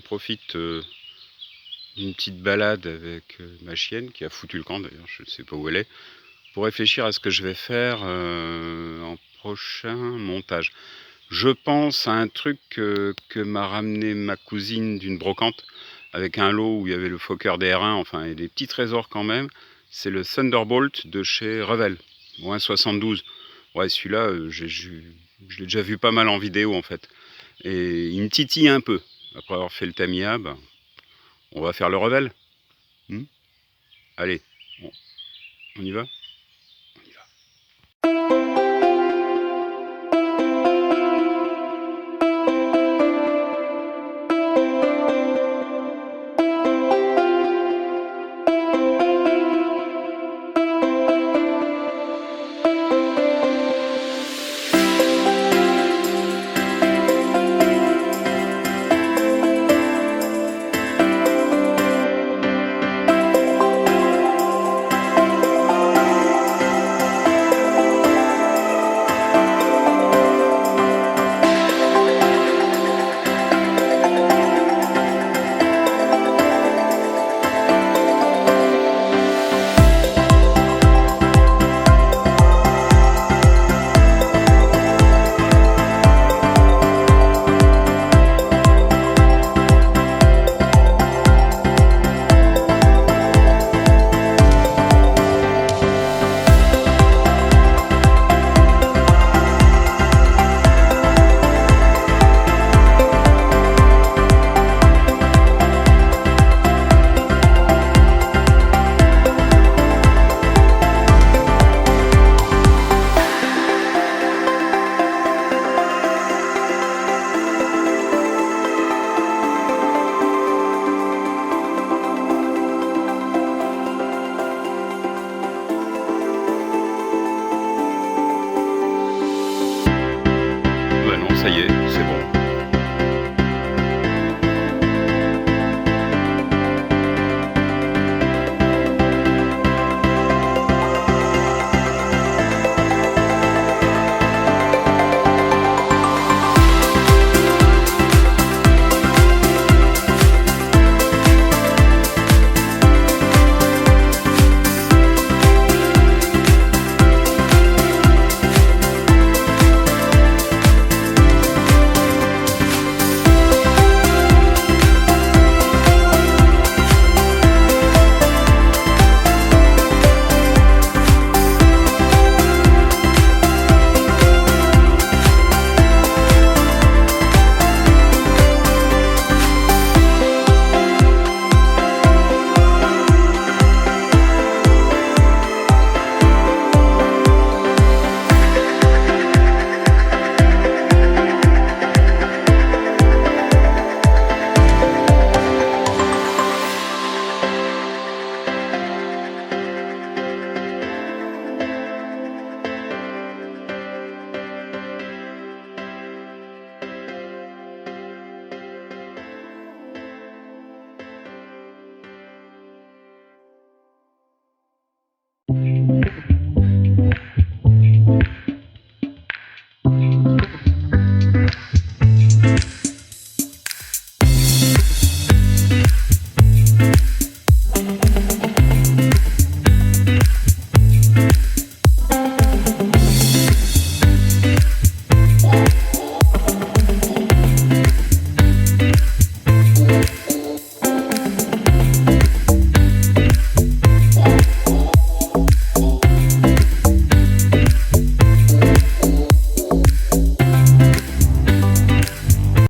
profite d'une petite balade avec ma chienne qui a foutu le camp d'ailleurs, je ne sais pas où elle est, pour réfléchir à ce que je vais faire en prochain montage. Je pense à un truc que m'a ramené ma cousine d'une brocante avec un lot où il y avait le Fokker des Rien, enfin et des petits trésors quand même. C'est le Thunderbolt de chez Revell, ou un 72. Ouais, celui-là, je l'ai déjà vu pas mal en vidéo en fait. Et il me titille un peu. Après avoir fait le Tamiya, ben, on va faire le Revell. Allez, on y va? On y va. Ça y est, c'est bon.